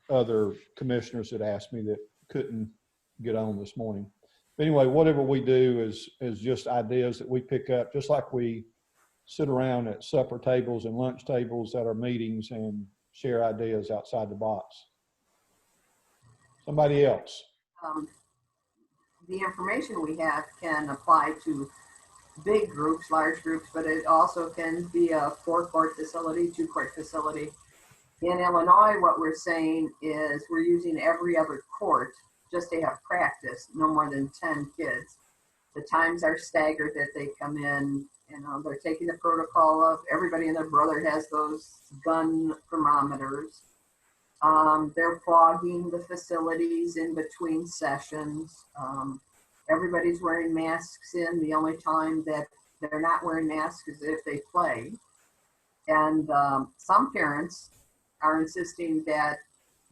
other commissioners that asked me that couldn't get on this morning. But anyway, whatever we do is just ideas that we pick up, just like we sit around at supper tables and lunch tables at our meetings and share ideas outside the box. Somebody else. The information we have can apply to big groups, large groups, but it also can be a 4-court facility, 2-court facility. In Illinois, what we're saying is we're using every other court just to have practice, no more than 10 kids. The times are staggered that they come in, you know, they're taking the protocol of everybody and their brother has those gun thermometers. They're fogging the facilities in between sessions. Everybody's wearing masks in. The only time that they're not wearing masks is if they play. And some parents are insisting that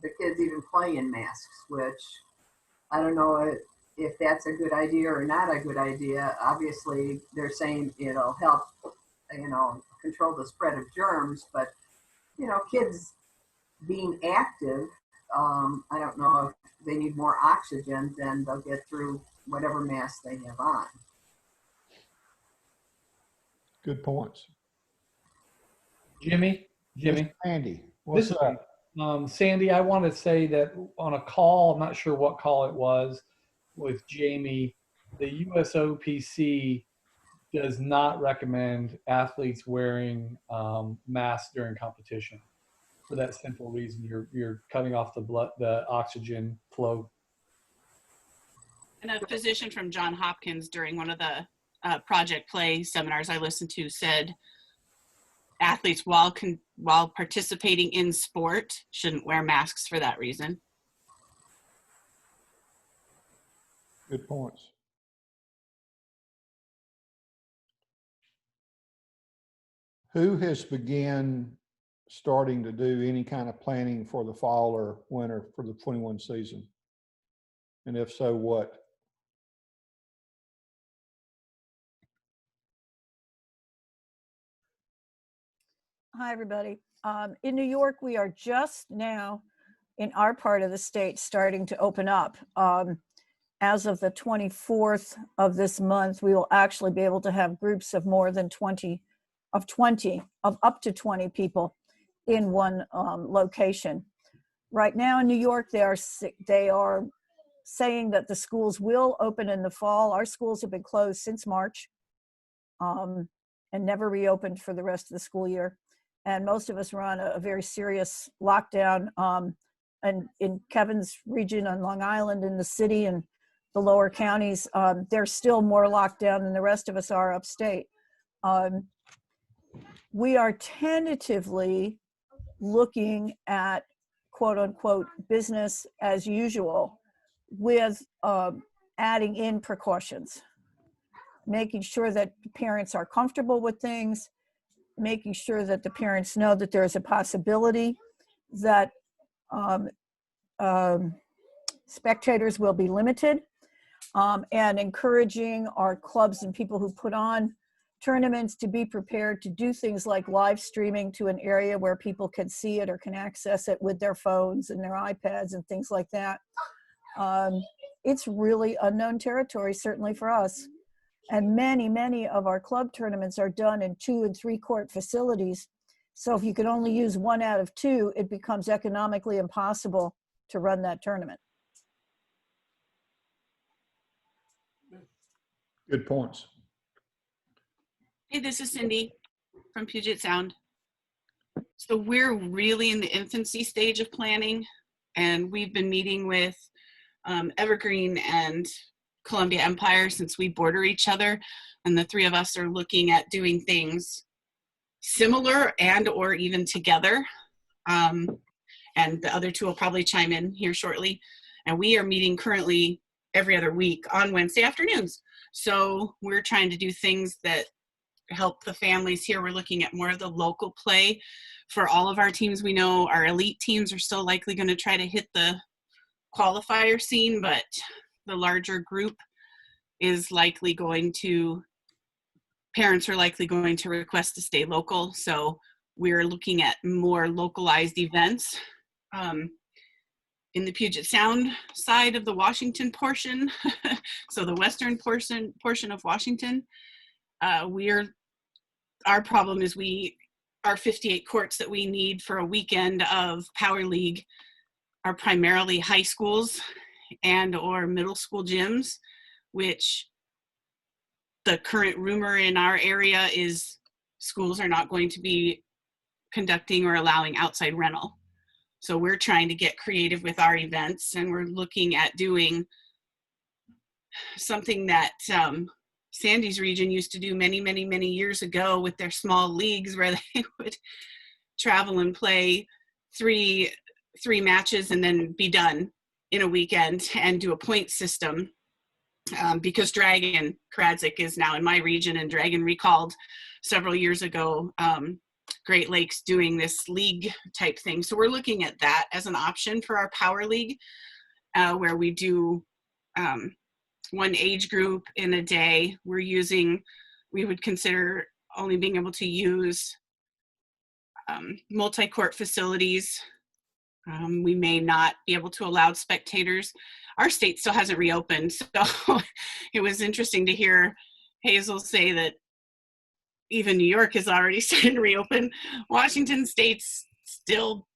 the kids even play in masks, which I don't know if that's a good idea or not a good idea. Obviously, they're saying it'll help, you know, control the spread of germs, but, you know, kids being active, I don't know if they need more oxygen, then they'll get through whatever mask they have on. Good points. Jimmy. Andy, what's up? Sandy, I want to say that on a call, I'm not sure what call it was, with Jamie, the USOPC does not recommend athletes wearing masks during competition. For that simple reason, you're cutting off the oxygen flow. And a physician from Johns Hopkins during one of the Project Play seminars I listened to said athletes while participating in sport shouldn't wear masks for that reason. Good points. Who has begun starting to do any kind of planning for the fall or winter for the 21 season? And if so, what? Hi, everybody. In New York, we are just now in our part of the state starting to open up. As of the 24th of this month, we will actually be able to have groups of more than 20, of up to 20 people in one location. Right now in New York, they are saying that the schools will open in the fall. Our schools have been closed since March and never reopened for the rest of the school year. And most of us were on a very serious lockdown. And in Kevin's region on Long Island, in the city and the lower counties, they're still more locked down than the rest of us are upstate. We are tentatively looking at quote unquote business as usual with adding in precautions, making sure that parents are comfortable with things, making sure that the parents know that there's a possibility that spectators will be limited, and encouraging our clubs and people who put on tournaments to be prepared to do things like live streaming to an area where people can see it or can access it with their phones and their iPads and things like that. It's really unknown territory, certainly for us. And many of our club tournaments are done in 2- and 3-court facilities. So if you can only use 1 out of 2, it becomes economically impossible to run that tournament. Good points. Hey, this is Cindy from Puget Sound. So we're really in the infancy stage of planning, and we've been meeting with Evergreen and Columbia Empire since we border each other, and the 3 of us are looking at doing things similar and or even together, and the other 2 will probably chime in here shortly. And we are meeting currently every other week on Wednesday afternoons. So we're trying to do things that help the families here. We're looking at more of the local play for all of our teams. We know our elite teams are still likely going to try to hit the qualifier scene, but the larger group is likely going to, parents are likely going to request to stay local. So we're looking at more localized events. in the Puget Sound side of the Washington portion, so the western portion of Washington, our problem is our 58 courts that we need for a weekend of Power League are primarily high schools and or middle school gyms, which the current rumor in our area is schools are not going to be conducting or allowing outside rental. So we're trying to get creative with our events, and we're looking at doing something that Sandy's region used to do many, many, many years ago with their small leagues, where they would travel and play three matches and then be done in a weekend and do a point system. Because Dragon Kradzik is now in my region, and Dragon recalled several years ago Great Lakes doing this league type thing. So we're looking at that as an option for our Power League, where we do one age group in a day. We would consider only being able to use multi-court facilities. We may not be able to allow spectators. Our state still hasn't reopened, so it was interesting to hear Hazel say that even New York is already starting to reopen. Washington State's still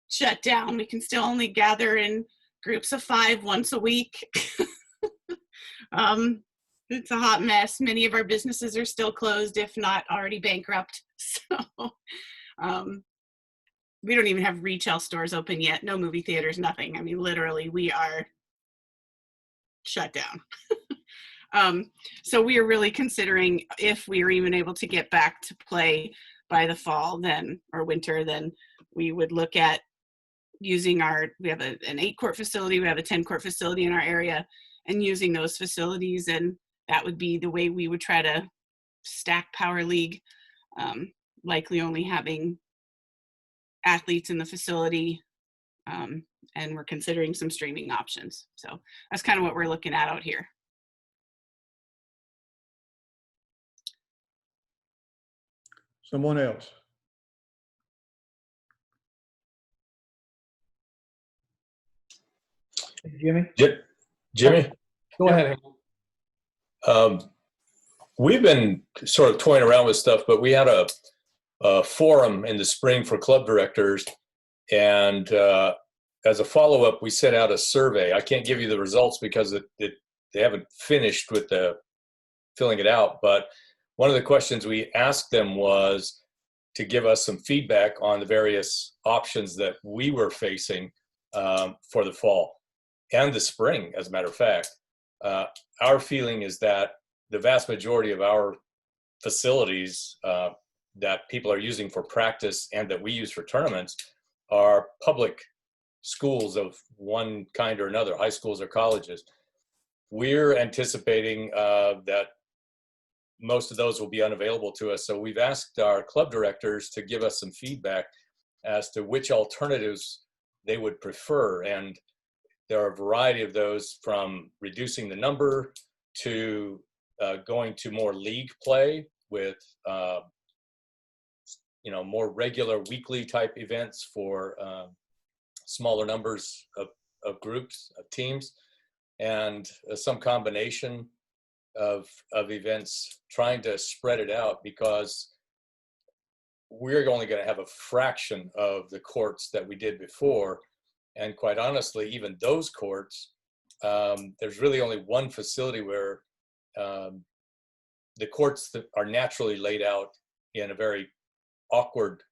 shut down. We can still only gather in groups of 5 once a week. It's a hot mess. Many of our businesses are still closed, if not already bankrupt. So we don't even have retail stores open yet. No movie theaters, nothing. I mean, literally, we are shut down. So we are really considering, if we are even able to get back to play by the fall or winter, then we would look at using we have an 8-court facility, we have a 10-court facility in our area, and using those facilities, and that would be the way we would try to stack Power League, likely only having athletes in the facility, and we're considering some streaming options. So that's kind of what we're looking at out here. Someone else? Jimmy? Jimmy? Go ahead. We've been sort of toying around with stuff, but we had a forum in the spring for club directors, and as a follow-up, we sent out a survey. I can't give you the results because they haven't finished with filling it out, but one of the questions we asked them was to give us some feedback on the various options that we were facing for the fall and the spring, as a matter of fact. Our feeling is that the vast majority of our facilities that people are using for practice and that we use for tournaments are public schools of one kind or another, high schools or colleges. We're anticipating that most of those will be unavailable to us. So we've asked our club directors to give us some feedback as to which alternatives they would prefer. And there are a variety of those, from reducing the number to going to more league play with more regular weekly type events for smaller numbers of groups, of teams, and some combination of events, trying to spread it out, because we're only going to have a fraction of the courts that we did before. And quite honestly, even those courts, there's really only one facility where the courts that are naturally laid out in a very awkward,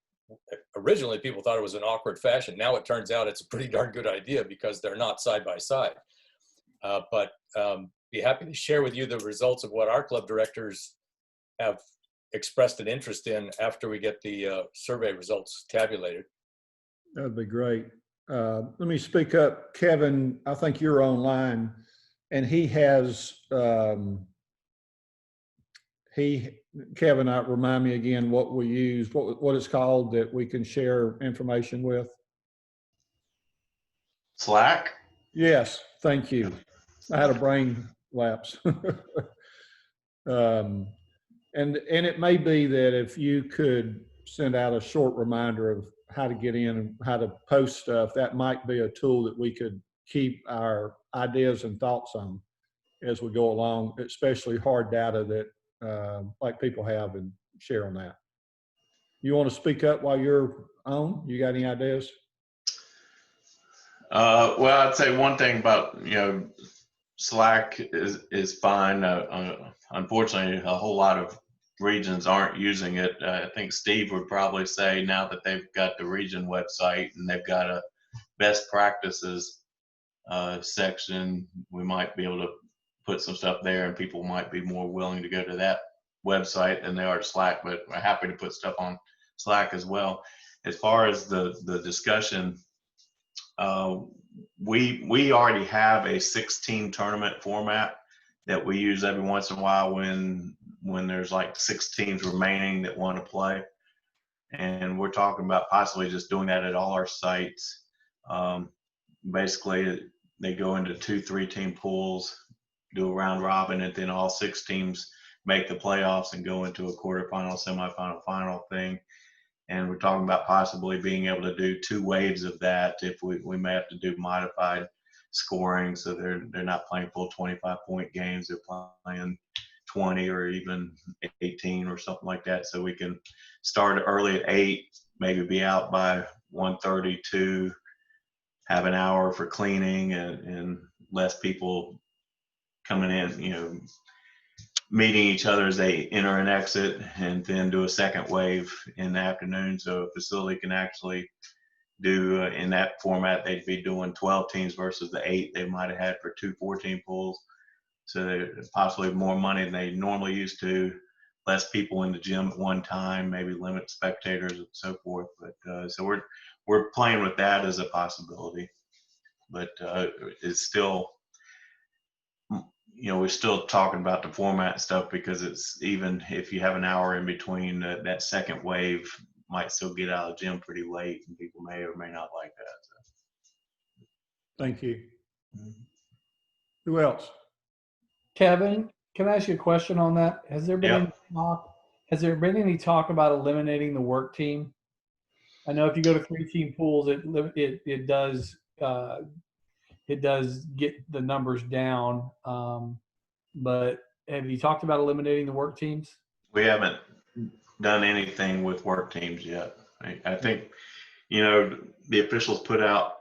originally people thought it was an awkward fashion. Now it turns out it's a pretty darn good idea because they're not side by side. But be happy to share with you the results of what our club directors have expressed an interest in after we get the survey results tabulated. That'd be great. Let me speak up. Kevin, I think you're online, and he has, Kevin, remind me again what we use, what it's called that we can share information with. Slack? Yes, thank you. I had a brain lapse. And it may be that if you could send out a short reminder of how to get in and how to post stuff, that might be a tool that we could keep our ideas and thoughts on as we go along, especially hard data that like people have, and share on that. You want to speak up while you're on? You got any ideas? Well, I'd say one thing about, Slack is fine. Unfortunately, a whole lot of regions aren't using it. I think Steve would probably say now that they've got the region website and they've got a best practices section, we might be able to put some stuff there, and people might be more willing to go to that website than they are to Slack. But we're happy to put stuff on Slack as well. As far as the discussion, we already have a 16 tournament format that we use every once in a while when there's like 6 teams remaining that want to play, and we're talking about possibly just doing that at all our sites. Basically, they go into 2-3 team pools, do a round robin, and then all 6 teams make the playoffs and go into a quarterfinal, semifinal, final thing. And we're talking about possibly being able to do 2 waves of that. If we may have to do modified scoring, so they're not playing full 25-point games, they're playing 20 or even 18 or something like that. So we can start early at 8, maybe be out by 1:32, have an hour for cleaning and less people coming in, meeting each other as they enter and exit, and then do a second wave in the afternoon. So a facility can actually do, in that format, they'd be doing 12 teams versus the 8 they might have had for 2 14 pools. So possibly more money than they normally used to, less people in the gym at one time, maybe limit spectators and so forth. But so we're playing with that as a possibility. But it's still, we're still talking about the format stuff, because it's, even if you have an hour in between, that second wave might still get out of the gym pretty late, and people may or may not like that. So. Thank you. Who else? Kevin, can I ask you a question on that? Has there been any talk about eliminating the work team? I know if you go to 3-team pools, it does get the numbers down. But have you talked about eliminating the work teams? We haven't done anything with work teams yet. I think, the officials put out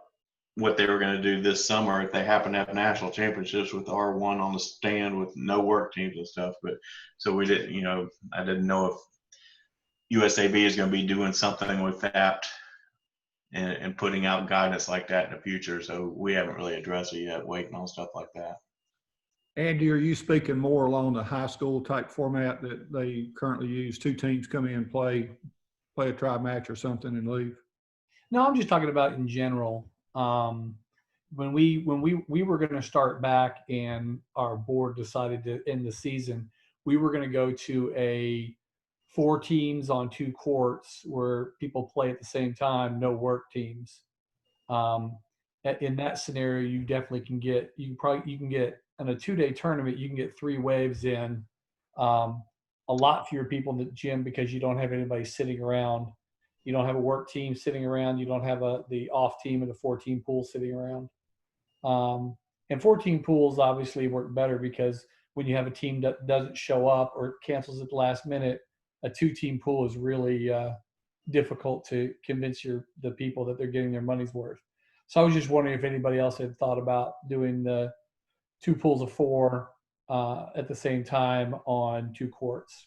what they were going to do this summer if they happen to have national championships, with R1 on the stand with no work teams and stuff. But so we didn't, I didn't know if USAB is going to be doing something with that and putting out guidance like that in the future. So we haven't really addressed it yet, waiting on stuff like that. Andy, are you speaking more along the high school type format that they currently use? 2 teams come in, play a tri match or something, and leave? No, I'm just talking about in general. When we were going to start back and our board decided to end the season, we were going to go to a 4 teams on 2 courts where people play at the same time, no work teams. In that scenario, you definitely can get, you can get in a 2-day tournament, you can get 3 waves in, a lot fewer people in the gym, because you don't have anybody sitting around. You don't have a work team sitting around. You don't have the off team and the 4-team pool sitting around. And 4-team pools obviously work better, because when you have a team that doesn't show up or cancels at the last minute, a 2-team pool is really difficult to convince the people that they're getting their money's worth. So I was just wondering if anybody else had thought about doing the 2 pools of 4 at the same time on 2 courts.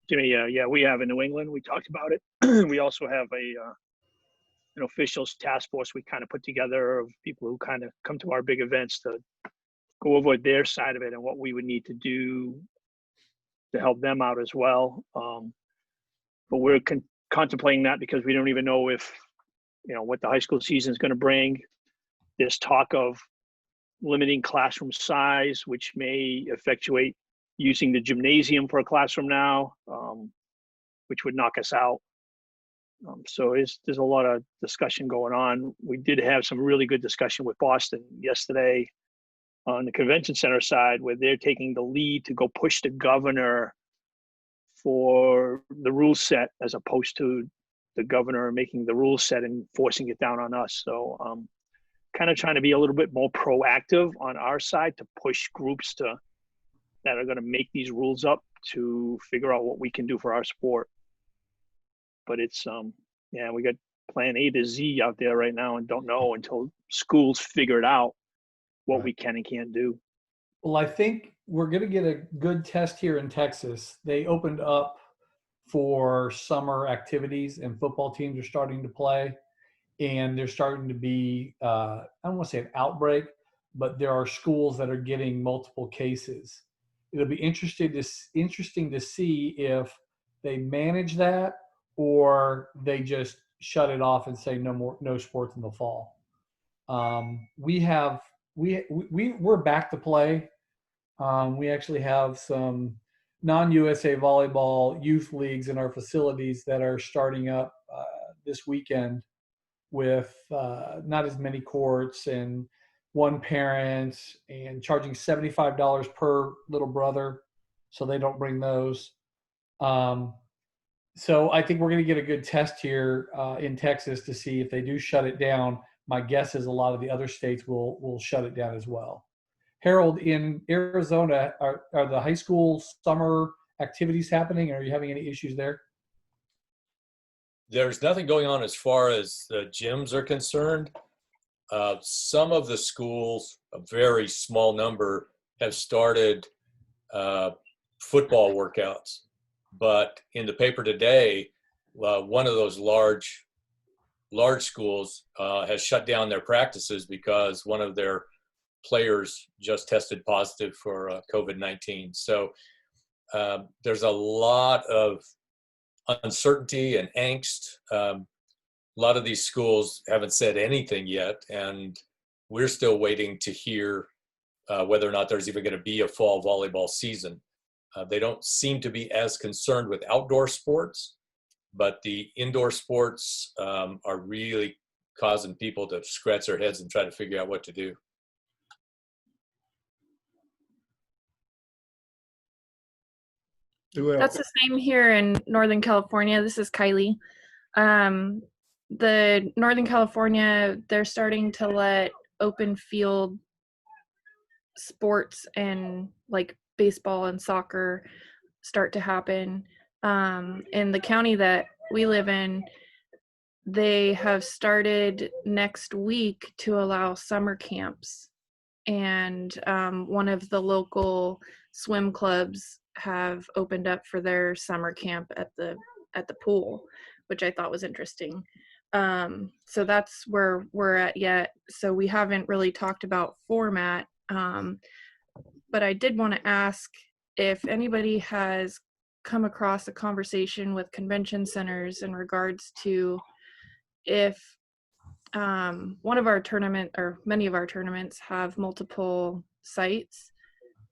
Jimmy, yeah, we have in New England. We talked about it. We also have an officials task force we kind of put together of people who kind of come to our big events to go over their side of it and what we would need to do to help them out as well. But we're contemplating that, because we don't even know if, what the high school season is going to bring. There's talk of limiting classroom size, which may effectuate using the gymnasium for a classroom now, which would knock us out. So there's a lot of discussion going on. We did have some really good discussion with Boston yesterday on the convention center side, where they're taking the lead to go push the governor for the rule set as opposed to the governor making the rule set and forcing it down on us. So kind of trying to be a little bit more proactive on our side to push groups that are going to make these rules up to figure out what we can do for our sport. But it's yeah, we got plan A to Z out there right now and don't know until schools figure it out what we can and can't do. Well, I think we're going to get a good test here in Texas. They opened up for summer activities and football teams are starting to play. And there's starting to be, I don't want to say an outbreak, but there are schools that are getting multiple cases. It'll be interesting to see if they manage that or they just shut it off and say no sports in the fall. We're back to play. We actually have some non-USA volleyball youth leagues in our facilities that are starting up this weekend with not as many courts and one parent and charging $75 per little brother so they don't bring those. So I think we're going to get a good test here in Texas to see if they do shut it down. My guess is a lot of the other states will shut it down as well. Harold, in Arizona, are the high school summer activities happening? Are you having any issues there? There's nothing going on as far as the gyms are concerned. Some of the schools, a very small number, have started football workouts. But in the paper today, one of those large schools has shut down their practices because one of their players just tested positive for COVID-19. So there's a lot of uncertainty and angst. A lot of these schools haven't said anything yet, and we're still waiting to hear whether or not there's even going to be a fall volleyball season. They don't seem to be as concerned with outdoor sports, but the indoor sports are really causing people to scratch their heads and try to figure out what to do. That's the same here in Northern California. This is Kylie. The Northern California, they're starting to let open field sports and like baseball and soccer start to happen. In the county that we live in, they have started next week to allow summer camps. And one of the local swim clubs have opened up for their summer camp at the pool, which I thought was interesting. So that's where we're at yet. So we haven't really talked about format, but I did want to ask if anybody has come across a conversation with convention centers in regards to if one of our tournament or many of our tournaments have multiple sites,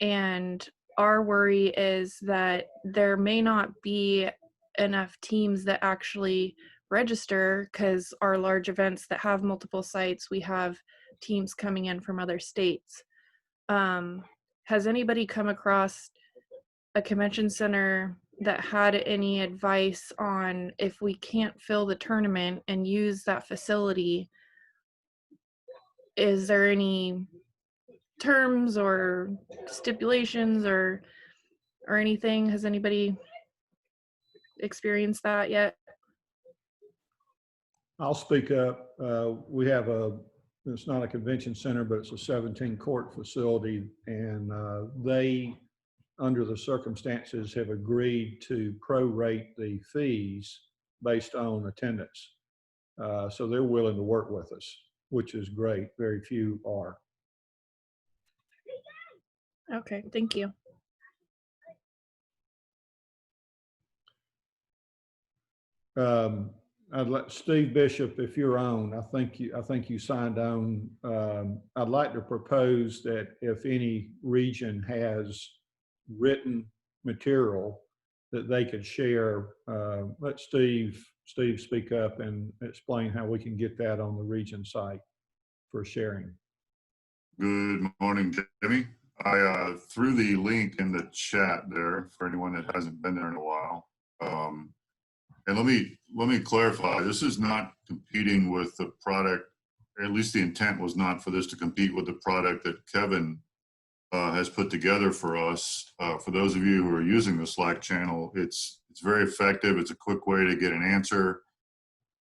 and our worry is that there may not be enough teams that actually register because our large events that have multiple sites, we have teams coming in from other states. Has anybody come across a convention center that had any advice on if we can't fill the tournament and use that facility, is there any terms or stipulations or anything? Has anybody experienced that yet? I'll speak up. We have it's not a convention center, but it's a 17-court facility, and they, under the circumstances, have agreed to prorate the fees based on attendance. So they're willing to work with us, which is great. Very few are. Okay, thank you. I'd let Steve Bishop, if you're on, I think you signed on. I'd like to propose that if any region has written material that they could share, let Steve speak up and explain how we can get that on the region site for sharing. Good morning, Timmy. I threw the link in the chat there for anyone that hasn't been there in a while. And let me clarify, this is not competing with the product, or at least the intent was not for this to compete with the product that Kevin has put together for us. For those of you who are using the Slack channel, it's very effective. It's a quick way to get an answer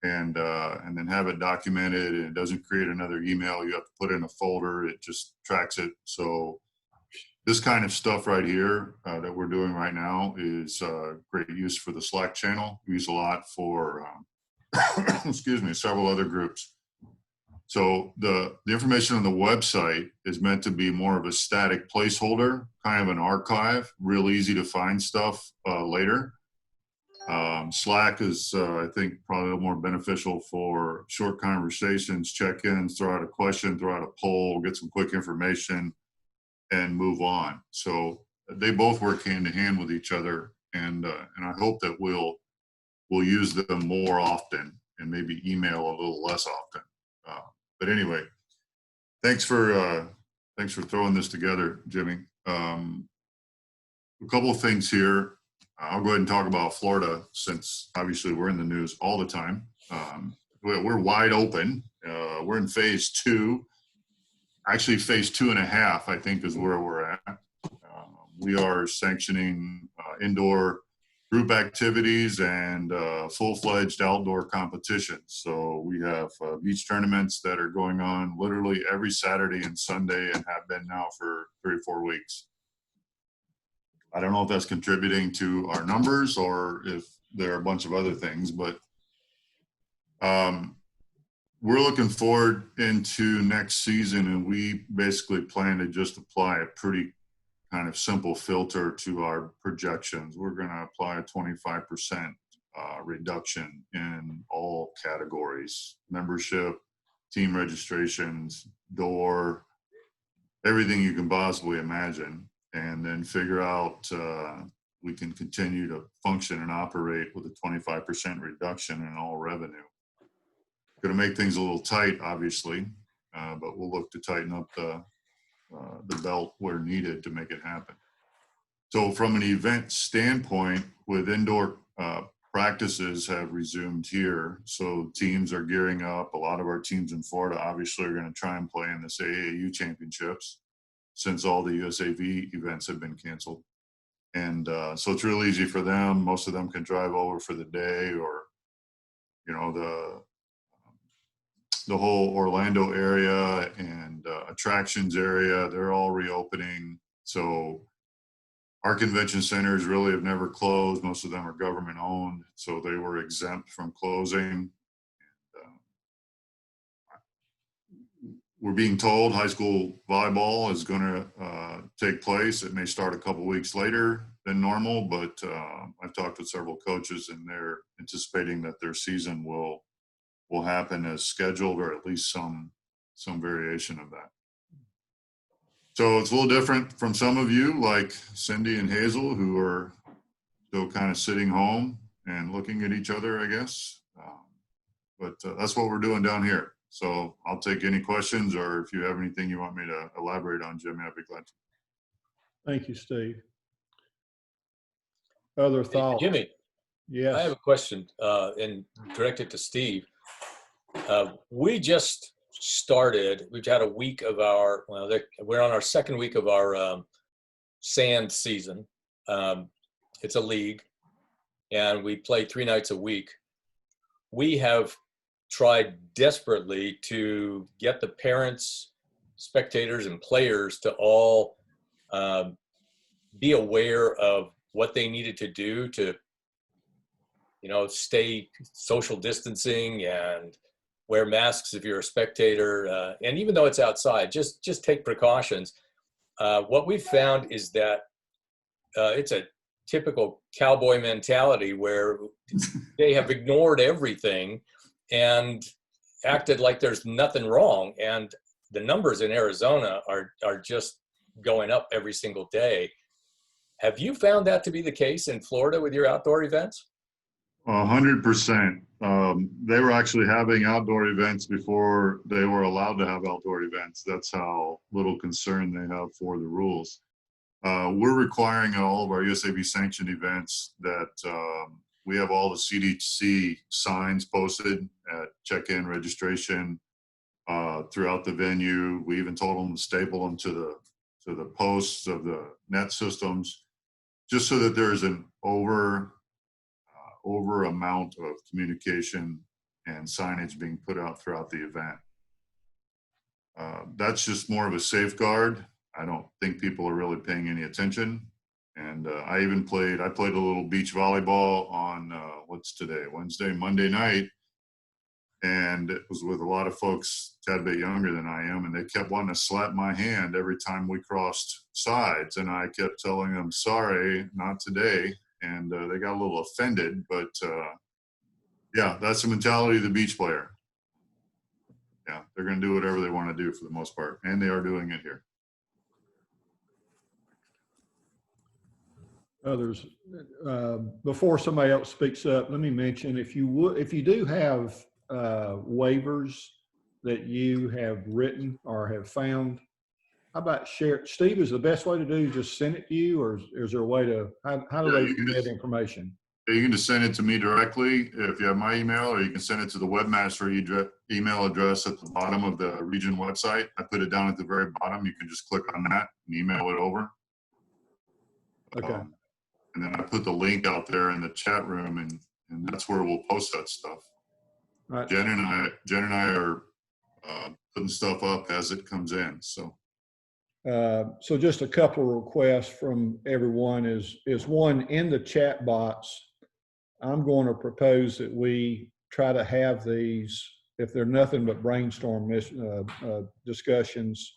and then have it documented, and it doesn't create another email you have to put in a folder. It just tracks it. So this kind of stuff right here that we're doing right now is great use for the Slack channel. We use a lot for, excuse me, several other groups. So the information on the website is meant to be more of a static placeholder, kind of an archive, real easy to find stuff later. Slack is, I think, probably a little more beneficial for short conversations, check-ins, throw out a question, throw out a poll, get some quick information, and move on. So they both work hand in hand with each other, and I hope that we'll use them more often and maybe email a little less often. But anyway, thanks for throwing this together, Jimmy. A couple of things here. I'll go ahead and talk about Florida, since obviously we're in the news all the time. We're wide open. We're in phase 2. Actually, phase 2.5, I think, is where we're at. We are sanctioning indoor group activities and full-fledged outdoor competitions. So we have beach tournaments that are going on literally every Saturday and Sunday and have been now for 3 or 4 weeks. I don't know if that's contributing to our numbers or if there are a bunch of other things, but we're looking forward into next season, and we basically plan to just apply a pretty kind of simple filter to our projections. We're going to apply a 25% reduction in all categories: membership, team registrations, door, everything you can possibly imagine, and then figure out we can continue to function and operate with a 25% reduction in all revenue. Going to make things a little tight, obviously, but we'll look to tighten up the belt where needed to make it happen. So from an event standpoint, with indoor practices have resumed here, so teams are gearing up. A lot of our teams in Florida obviously are going to try and play in this AAU championships, since all the USAV events have been canceled. And so it's real easy for them. Most of them can drive over for the day, or, you know, the whole Orlando area and attractions area, they're all reopening. So our convention centers really have never closed. Most of them are government owned, so they were exempt from closing. We're being told high school volleyball is going to take place. It may start a couple weeks later than normal, but I've talked with several coaches, and they're anticipating that their season will happen as scheduled, or at least some variation of that. So it's a little different from some of you, like Cindy and Hazel, who are still kind of sitting home and looking at each other, I guess. But that's what we're doing down here. So I'll take any questions, or if you have anything you want me to elaborate on, Jimmy, I'd be glad to. Thank you, Steve. Other thoughts? Jimmy, yes. I have a question and directed to Steve. We just started, we've had a week of our, we're on our second week of our sand season. It's a league, and we play 3 nights a week. We have tried desperately to get the parents, spectators, and players to all be aware of what they needed to do to, stay social distancing and wear masks if you're a spectator. And even though it's outside, just take precautions. What we've found is that it's a typical cowboy mentality where they have ignored everything and acted like there's nothing wrong. And the numbers in Arizona are just going up every single day. Have you found that to be the case in Florida with your outdoor events? 100%. They were actually having outdoor events before they were allowed to have outdoor events. That's how little concern they have for the rules. We're requiring at all of our USAB sanctioned events that we have all the CDC signs posted at check-in registration throughout the venue. We even told them to staple them to the posts of the net systems, just so that there's an over amount of communication and signage being put out throughout the event. That's just more of a safeguard. I don't think people are really paying any attention. And I played a little beach volleyball on, what's today, Monday night. And it was with a lot of folks a tad bit younger than I am. And they kept wanting to slap my hand every time we crossed sides. And I kept telling them, sorry, not today. And they got a little offended, but yeah, that's the mentality of the beach player. Yeah, they're going to do whatever they want to do for the most part. And they are doing it here. Others, before somebody else speaks up, let me mention, if you do have waivers that you have written or have found, how about share? Steve, is the best way to do just send it to you, or is there a way to, how do they get information? You can just send it to me directly if you have my email, or you can send it to the webmaster email address at the bottom of the region website. I put it down at the very bottom. You can just click on that and email it over. Okay. And then I put the link out there in the chat room, and that's where we'll post that stuff. Right. Jen and I are putting stuff up as it comes in. So just a couple of requests from everyone is one, in the chat box, I'm going to propose that we try to have these, if they're nothing but brainstorm discussions,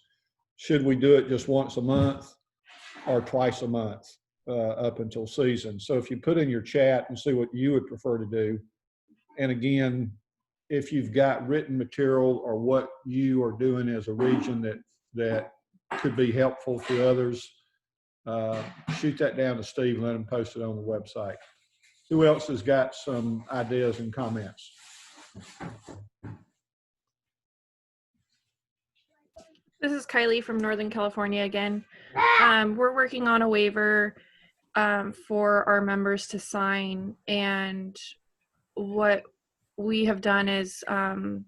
should we do it just once a month or twice a month up until season? So if you put in your chat and see what you would prefer to do, and again, if you've got written material or what you are doing as a region that could be helpful to others, shoot that down to Steve and let him post it on the website. Who else has got some ideas and comments? This is Kylie from Northern California again. We're working on a waiver for our members to sign, and what we have done is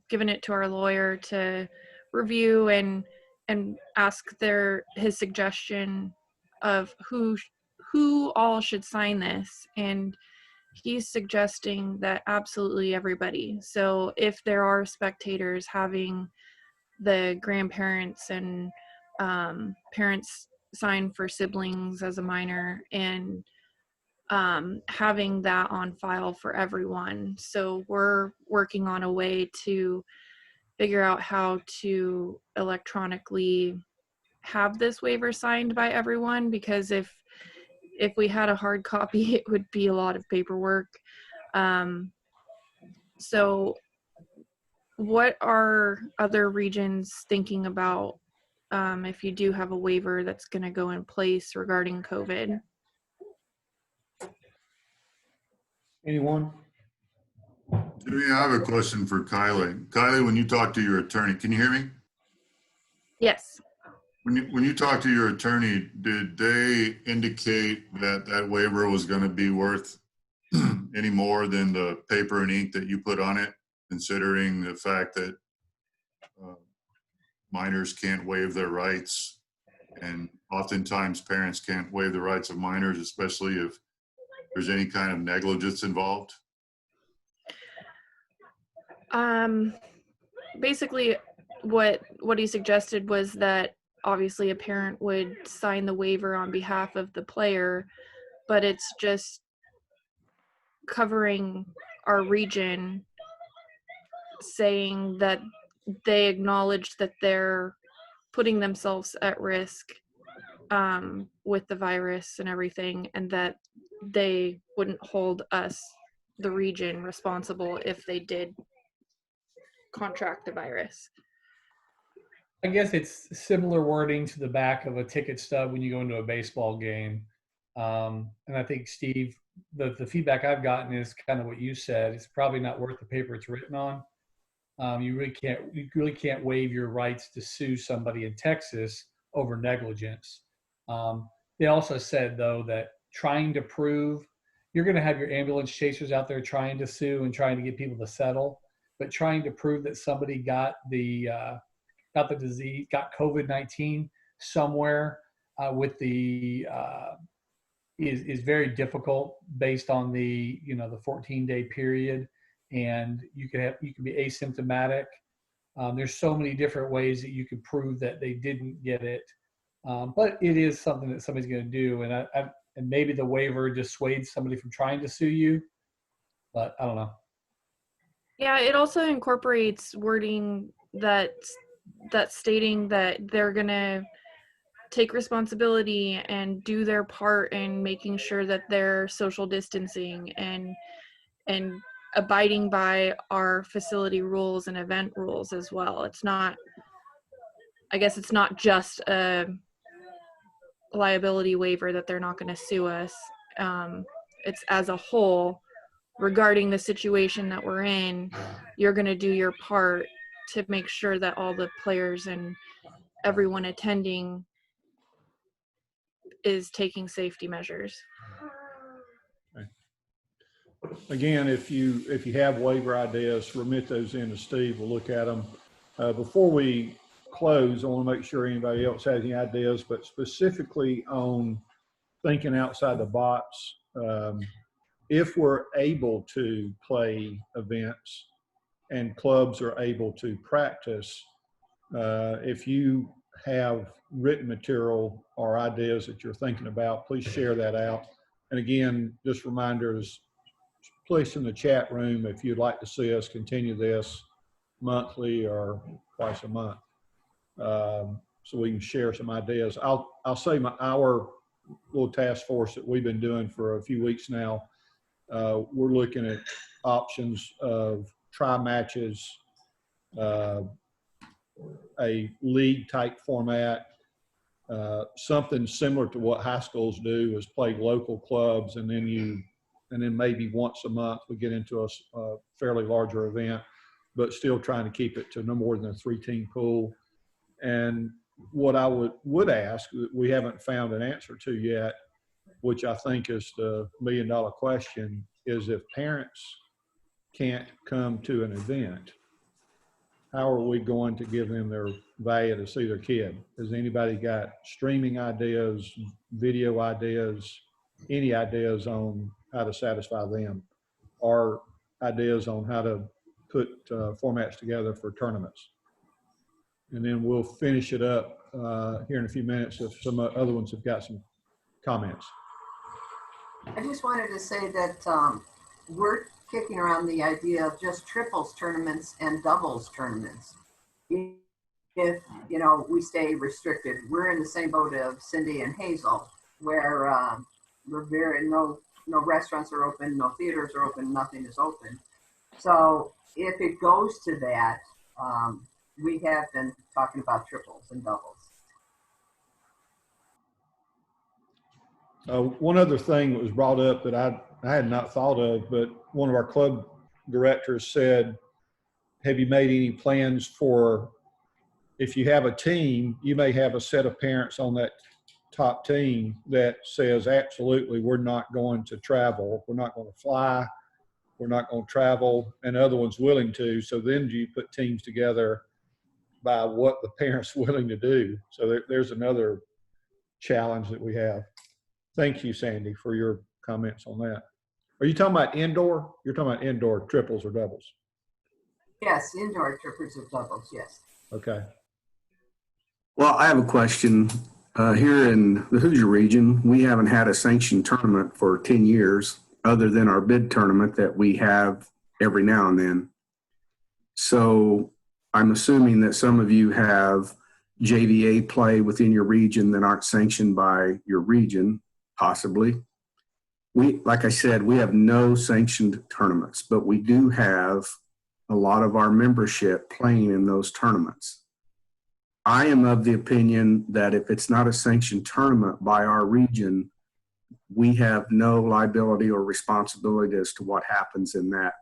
given it to our lawyer to review and ask his suggestion of who all should sign this, and he's suggesting that absolutely everybody. So if there are spectators having the grandparents and parents sign for siblings as a minor, and having that on file for everyone. So we're working on a way to figure out how to electronically have this waiver signed by everyone, because if we had a hard copy, it would be a lot of paperwork. So what are other regions thinking about if you do have a waiver that's going to go in place regarding COVID? Anyone? Jimmy, I have a question for Kylie. Kylie, when you talk to your attorney, can you hear me? Yes. When you talk to your attorney, did they indicate that waiver was going to be worth any more than the paper and ink that you put on it, considering the fact that minors can't waive their rights, and oftentimes parents can't waive the rights of minors, especially if there's any kind of negligence involved? Basically what he suggested was that obviously a parent would sign the waiver on behalf of the player, but it's just covering our region, saying that they acknowledge that they're putting themselves at risk with the virus and everything, and that they wouldn't hold us, the region, responsible if they did contract the virus. I guess it's similar wording to the back of a ticket stub when you go into a baseball game. And I think Steve the feedback I've gotten is kind of what you said. It's probably not worth the paper it's written on. You really can't waive your rights to sue somebody in Texas over negligence. They also said though that trying to prove, you're going to have your ambulance chasers out there trying to sue and trying to get people to settle, but trying to prove that somebody got the disease, got COVID-19 somewhere with the is very difficult based on the the 14-day period, and you can be asymptomatic. There's so many different ways that you could prove that they didn't get it, but it is something that somebody's going to do, and maybe the waiver dissuades somebody from trying to sue you, but I don't know. Yeah, it also incorporates wording that's stating that they're gonna take responsibility and do their part in making sure that they're social distancing and abiding by our facility rules and event rules as well. It's not, I guess it's not just a liability waiver that they're not going to sue us. It's as a whole, regarding the situation that we're in, you're going to do your part to make sure that all the players and everyone attending is taking safety measures. Again, if you have waiver ideas, remit those in to Steve. We'll look at them. Before we close, I want to make sure anybody else has any ideas, but specifically on thinking outside the box. If we're able to play events and clubs are able to practice, if you have written material or ideas that you're thinking about, please share that out. And again, just reminders, place in the chat room if you'd like to see us continue this monthly or twice a month, so we can share some ideas. I'll say our little task force that we've been doing for a few weeks now, we're looking at options of try matches, a league type format, something similar to what high schools do is play local clubs, and then maybe once a month we get into a fairly larger event, but still trying to keep it to no more than a 3-team pool. And what I would ask, we haven't found an answer to yet, which I think is the $1 million question, is if parents can't come to an event, how are we going to give them their value to see their kid? Has anybody got streaming ideas, video ideas, any ideas on how to satisfy them, or ideas on how to put formats together for tournaments? And then we'll finish it up here in a few minutes if some other ones have got some comments. I just wanted to say that we're kicking around the idea of just triples tournaments and doubles tournaments. If, we stay restricted, we're in the same boat of Cindy and Hazel, where no restaurants are open, no theaters are open, nothing is open. So if it goes to that, we have been talking about triples and doubles. One other thing that was brought up that I had not thought of, but one of our club directors said, have you made any plans for, if you have a team, you may have a set of parents on that top team that says, absolutely, we're not going to travel. We're not going to fly. We're not going to travel, and other ones willing to. So then do you put teams together by what the parents willing to do? So there's another challenge that we have. Thank you, Sandy, for your comments on that. Are you talking about indoor? You're talking about indoor triples or doubles? Yes, indoor triples or doubles, yes. Okay. Well, I have a question. Here in the Hoosier region, we haven't had a sanctioned tournament for 10 years other than our bid tournament that we have every now and then. So I'm assuming that some of you have JVA play within your region that aren't sanctioned by your region, possibly. Like I said, we have no sanctioned tournaments, but we do have a lot of our membership playing in those tournaments. I am of the opinion that if it's not a sanctioned tournament by our region, we have no liability or responsibility as to what happens in that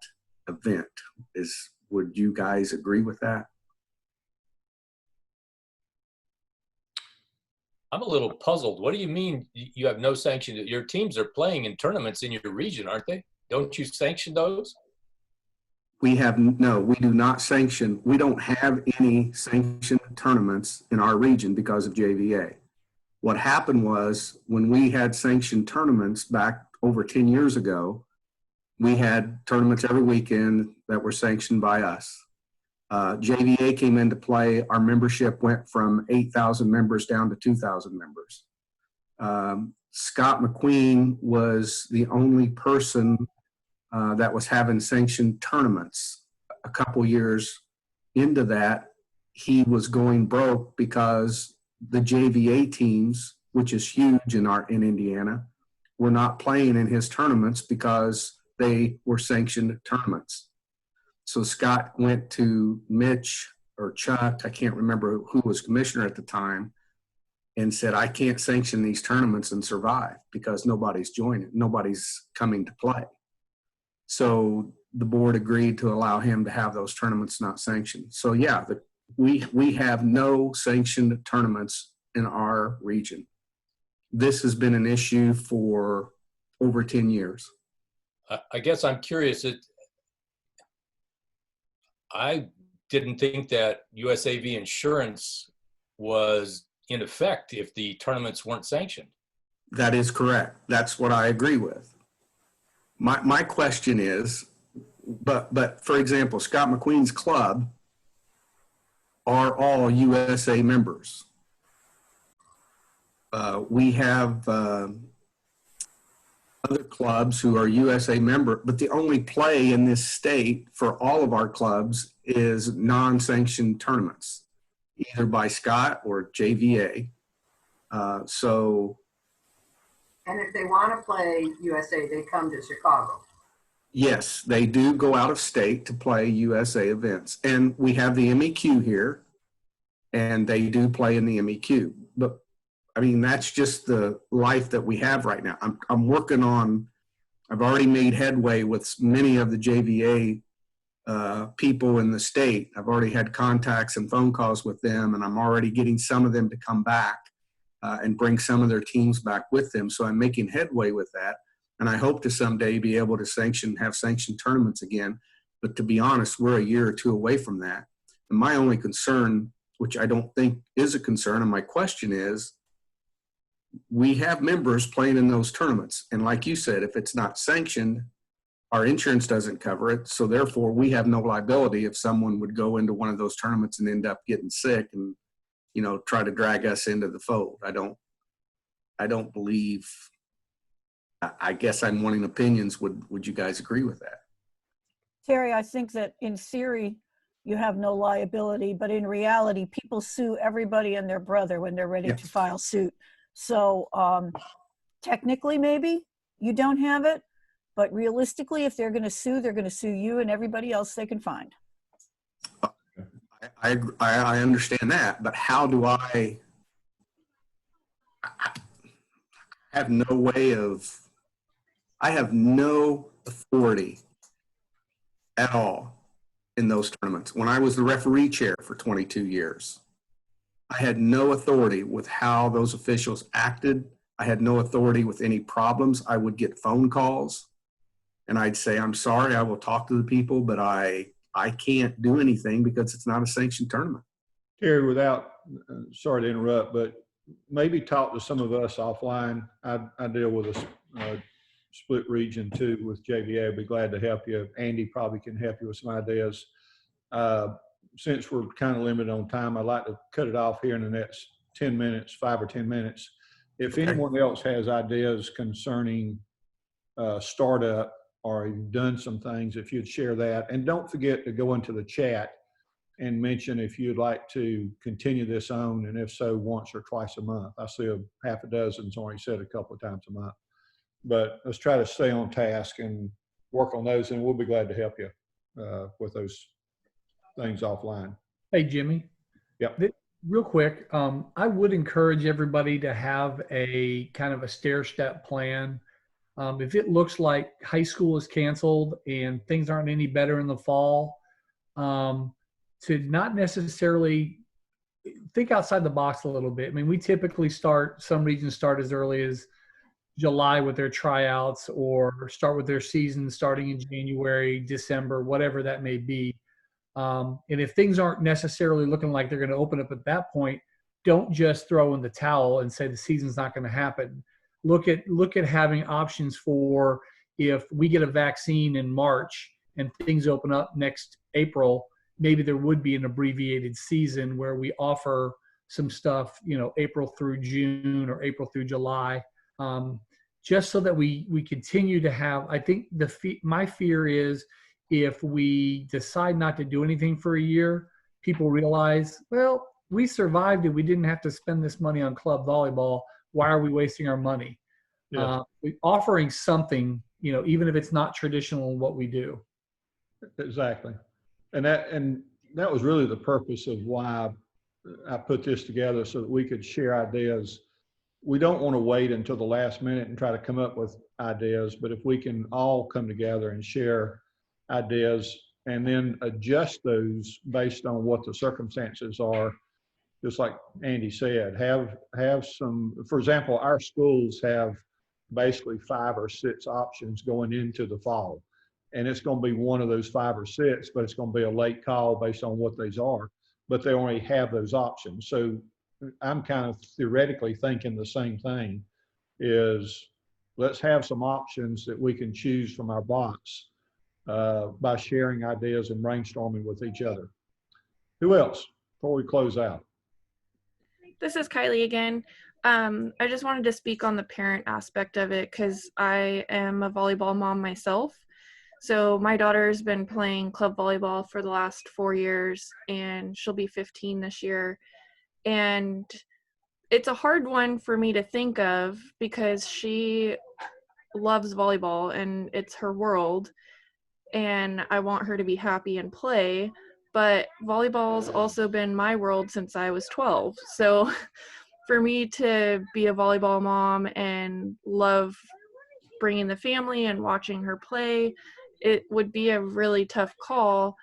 event. Would you guys agree with that? I'm a little puzzled. What do you mean you have no sanction? Your teams are playing in tournaments in your region, aren't they? Don't you sanction those? We do not sanction. We don't have any sanctioned tournaments in our region because of JVA. What happened was when we had sanctioned tournaments back over 10 years ago, we had tournaments every weekend that were sanctioned by us. JVA came into play. Our membership went from 8,000 members down to 2,000 members. Scott McQueen was the only person that was having sanctioned tournaments. A couple years into that, he was going broke because the JVA teams, which is huge in Indiana, were not playing in his tournaments because they were sanctioned tournaments. So Scott went to Mitch or Chuck, I can't remember who was commissioner at the time, and said, I can't sanction these tournaments and survive because nobody's joining, nobody's coming to play. So the board agreed to allow him to have those tournaments not sanctioned. So yeah, we have no sanctioned tournaments in our region. This has been an issue for over 10 years. I guess I'm curious. I didn't think that USAV insurance was in effect if the tournaments weren't sanctioned. That is correct. That's what I agree with. My question is, but for example, Scott McQueen's club are all USA members. We have other clubs who are USA member, but the only play in this state for all of our clubs is non-sanctioned tournaments, either by Scott or JVA. And if they want to play USA, they come to Chicago. Yes, they do go out of state to play USA events. And we have the MEQ here, and they do play in the MEQ. But, I mean, that's just the life that we have right now. I'm working on, I've already made headway with many of the JVA people in the state. I've already had contacts and phone calls with them, and I'm already getting some of them to come back and bring some of their teams back with them. So I'm making headway with that. And I hope to someday be able to have sanctioned tournaments again. But to be honest, we're a year or two away from that. And my only concern, which I don't think is a concern, and my question is, we have members playing in those tournaments. And like you said, if it's not sanctioned, our insurance doesn't cover it. So therefore, we have no liability if someone would go into one of those tournaments and end up getting sick and, you know, try to drag us into the fold. I don't believe, I guess I'm wanting opinions. Would you guys agree with that? Terry, I think that in theory, you have no liability, but in reality, people sue everybody and their brother when they're ready to file suit. So technically, maybe you don't have it, but realistically, if they're going to sue, they're going to sue you and everybody else they can find. I understand that, but how do I have no way of, I have no authority at all in those tournaments. When I was the referee chair for 22 years, I had no authority with how those officials acted. I had no authority with any problems. I would get phone calls and I'd say, I'm sorry, I will talk to the people, but I can't do anything because it's not a sanctioned tournament. Terry, without, sorry to interrupt, but maybe talk to some of us offline. I deal with a split region too with JVA. I'd be glad to help you. Andy probably can help you with some ideas. Since we're kind of limited on time, I'd like to cut it off here in the next 10 minutes, 5 or 10 minutes. If anyone else has ideas concerning startup, or you've done some things, if you'd share that. And don't forget to go into the chat and mention if you'd like to continue this on, and if so, once or twice a month. I see a half a dozen's already said a couple of times a month. But let's try to stay on task and work on those, and we'll be glad to help you with those things offline. Hey, Jimmy. Yep. Real quick, I would encourage everybody to have a kind of a stair-step plan. If it looks like high school is canceled and things aren't any better in the fall, to not necessarily think outside the box a little bit. I mean, we typically some regions start as early as July with their tryouts, or start with their season starting in January, December, whatever that may be. And if things aren't necessarily looking like they're going to open up at that point, don't just throw in the towel and say the season's not going to happen. Look at having options for if we get a vaccine in March and things open up next April, maybe there would be an abbreviated season where we offer some stuff, April through June or April through July, just so that we continue to have. I think my fear is, if we decide not to do anything for a year, people realize, well, we survived it. We didn't have to spend this money on club volleyball. Why are we wasting our money? Yeah. Offering something, even if it's not traditional in what we do. Exactly. And that was really the purpose of why I put this together, so that we could share ideas. We don't want to wait until the last minute and try to come up with ideas, but if we can all come together and share ideas and then adjust those based on what the circumstances are, just like Andy said, have some, for example, our schools have basically 5 or 6 options going into the fall. And it's going to be one of those 5 or 6, but it's going to be a late call based on what these are, but they only have those options. So I'm kind of theoretically thinking the same thing, is let's have some options that we can choose from our box by sharing ideas and brainstorming with each other. Who else before we close out? This is Kylie again. I just wanted to speak on the parent aspect of it, because I am a volleyball mom myself. So my daughter's been playing club volleyball for the last 4 years, and she'll be 15 this year. And it's a hard one for me to think of, because she loves volleyball and it's her world, and I want her to be happy and play. But volleyball's also been my world since I was 12. So for me to be a volleyball mom and love bringing the family and watching her play, it would be a really tough call,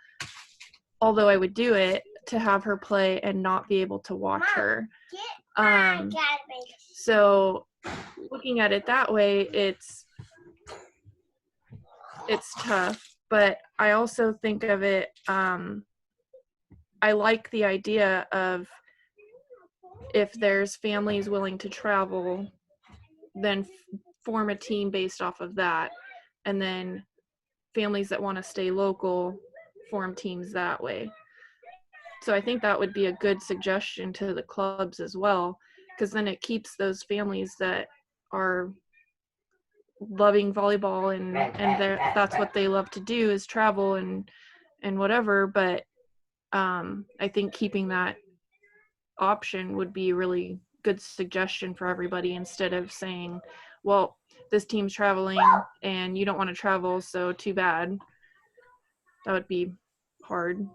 although I would do it, to have her play and not be able to watch her. So looking at it that way, it's tough. But I also think of it, I like the idea of, if there's families willing to travel, then form a team based off of that. And then families that want to stay local, form teams that way. So I think that would be a good suggestion to the clubs as well, because then it keeps those families that are loving volleyball and that's what they love to do, is travel and whatever. But I think keeping that option would be a really good suggestion for everybody, instead of saying, well, this team's traveling and you don't want to travel, so too bad. That would be hard.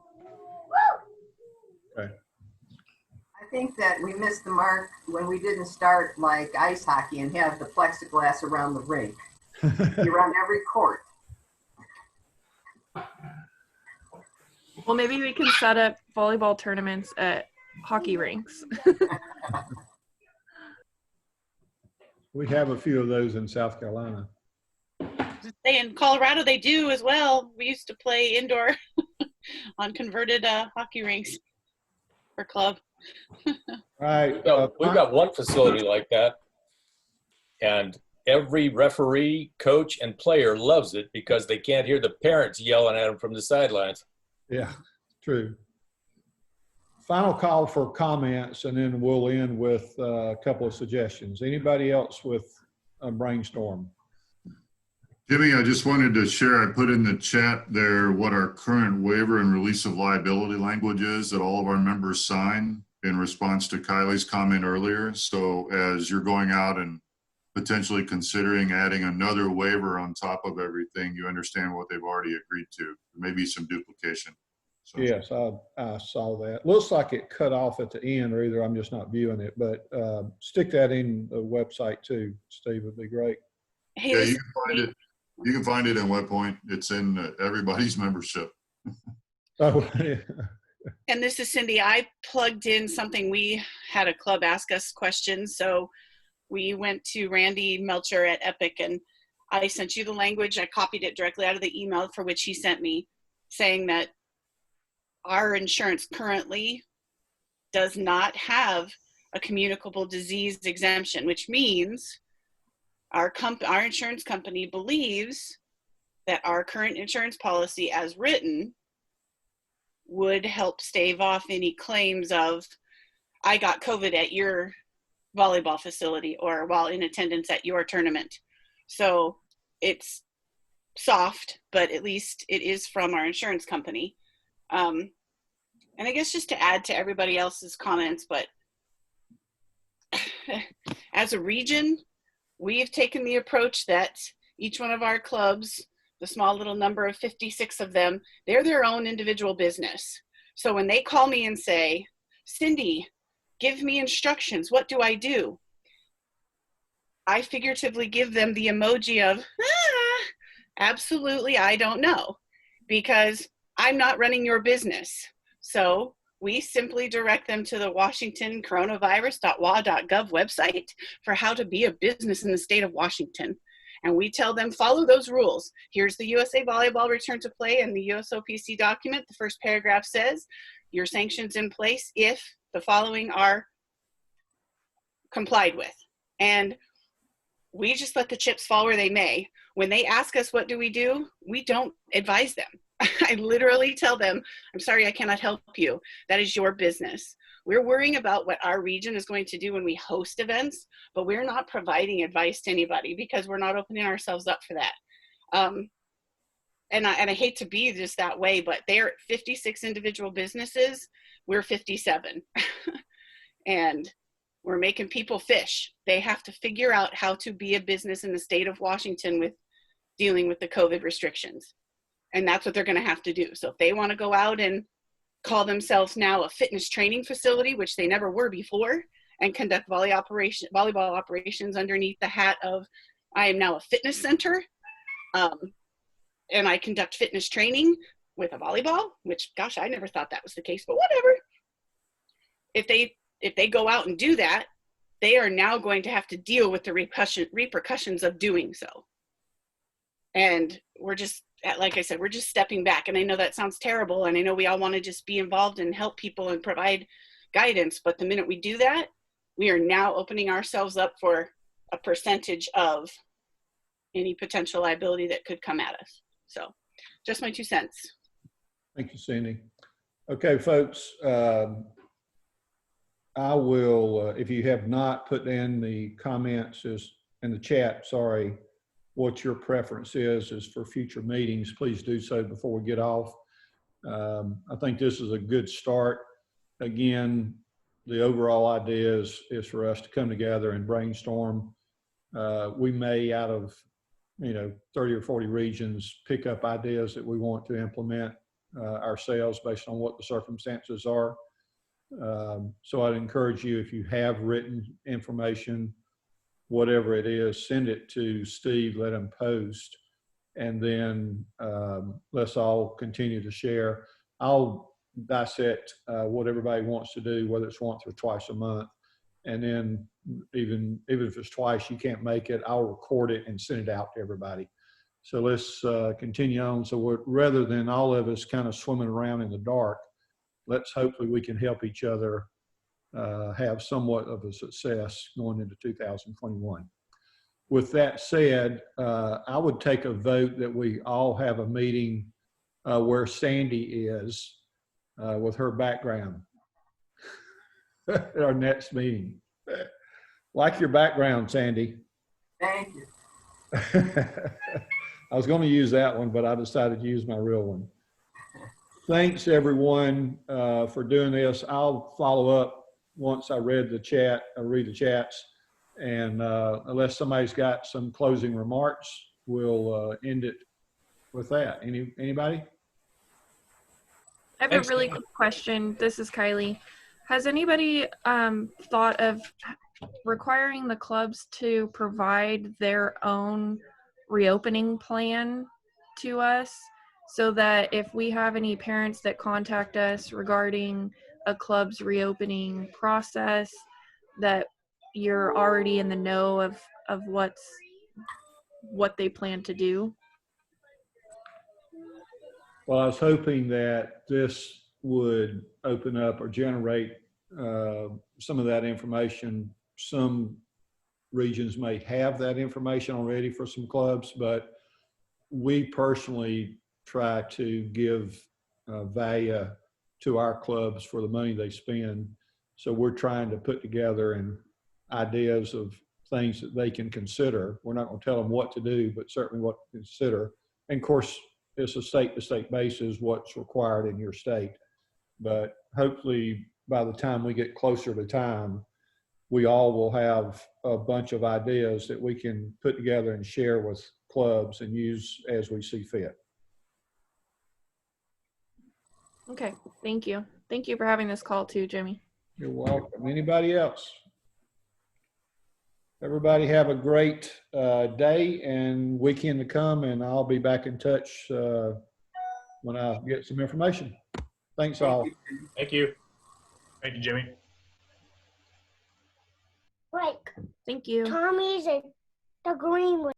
Okay. I think that we missed the mark when we didn't start like ice hockey and have the plexiglass around the rink, around every court. Well, maybe we can set up volleyball tournaments at hockey rinks. We have a few of those in South Carolina. In Colorado, they do as well. We used to play indoor on converted hockey rinks for club. Right. We've got one facility like that, and every referee, coach, and player loves it because they can't hear the parents yelling at them from the sidelines. Yeah, true. Final call for comments, and then we'll end with a couple of suggestions. Anybody else with a brainstorm? Jimmy, I just wanted to share, I put in the chat there what our current waiver and release of liability language is that all of our members sign in response to Kylie's comment earlier. So as you're going out and potentially considering adding another waiver on top of everything, you understand what they've already agreed to. There may be some duplication. So, Yes, I saw that. Looks like it cut off at the end, or either I'm just not viewing it, but stick that in the website too, Steve, would be great. Hey, yeah, this you is can find it. You can find it in WebPoint. It's in everybody's membership. Oh, yeah. And this is Cindy. I plugged in something. We had a club ask us questions. So we went to Randy Melcher at Epic, and I sent you the language. I copied it directly out of the email for which he sent me, saying that our insurance currently does not have a communicable disease exemption, which means our insurance company believes that our current insurance policy as written would help stave off any claims of, I got COVID at your volleyball facility or while in attendance at your tournament. So it's soft, but at least it is from our insurance company. And I guess just to add to everybody else's comments, but as a region, we've taken the approach that each one of our clubs, the small little number of 56 of them, they're their own individual business. So when they call me and say, Cindy, give me instructions, what do I do? I figuratively give them the emoji of, absolutely, I don't know, because I'm not running your business. So we simply direct them to the Washington coronavirus.wa.gov website for how to be a business in the state of Washington. And we tell them, follow those rules. Here's the USA Volleyball Return to Play and the USOPC document. The first paragraph says, your sanctions in place if the following are complied with. And we just let the chips fall where they may. When they ask us what do, we don't advise them. I literally tell them, I'm sorry, I cannot help you. That is your business. We're worrying about what our region is going to do when we host events, but we're not providing advice to anybody because we're not opening ourselves up for that. And I hate to be just that way, but they're 56 individual businesses. We're 57. And we're making people fish. They have to figure out how to be a business in the state of Washington with dealing with the COVID restrictions. And that's what they're going to have to do. So if they want to go out and call themselves now a fitness training facility, which they never were before, and conduct volleyball operations underneath the hat of, I am now a fitness center, and I conduct fitness training with a volleyball, which, gosh, I never thought that was the case, but whatever. If they go out and do that, they are now going to have to deal with the repercussions of doing so. And we're just, like I said, we're just stepping back. And I know that sounds terrible. And I know we all want to just be involved and help people and provide guidance. But the minute we do that, we are now opening ourselves up for a percentage of any potential liability that could come at us. So just my 2 cents. Thank you, Cindy. Okay, folks, I will, if you have not put in the comments in the chat, sorry, what your preference is for future meetings, please do so before we get off. I think this is a good start. Again, the overall idea is for us to come together and brainstorm. We may, out of 30 or 40 regions, pick up ideas that we want to implement ourselves based on what the circumstances are. So I'd encourage you, if you have written information, whatever it is, send it to Steve, let him post, and then let's all continue to share. I'll dissect what everybody wants to do, whether it's once or twice a month. And then even if it's twice, you can't make it, I'll record it and send it out to everybody. So let's continue on. So rather than all of us kind of swimming around in the dark, let's hopefully we can help each other have somewhat of a success going into 2021. With that said, I would take a vote that we all have a meeting where Sandy is with her background at our next meeting. Like your background, Sandy. Thank you. I was going to use that one, but I decided to use my real one. Thanks, everyone, for doing this. I'll follow up once I read the chat, I read the chats, and unless somebody's got some closing remarks, we'll end it with that. Anybody? I have Thanks, a really Kylie. quick question. This is Kylie. Has anybody thought of requiring the clubs to provide their own reopening plan to us so that if we have any parents that contact us regarding a club's reopening process, that you're already in the know of what they plan to do? Well, I was hoping that this would open up or generate some of that information. Some regions may have that information already for some clubs, but we personally try to give value to our clubs for the money they spend. So we're trying to put together ideas of things that they can consider. We're not going to tell them what to do, but certainly what to consider. And of course, it's a state-to-state basis what's required in your state. But hopefully by the time we get closer to time, we all will have a bunch of ideas that we can put together and share with clubs and use as we see fit. Okay, thank you. Thank you for having this call too, Jimmy. You're welcome. Anybody else? Everybody have a great day and weekend to come, and I'll be back in touch when I get some information. Thanks all. Thank you. Thank you, Jimmy. Like Thank you. Tommy's and the green one.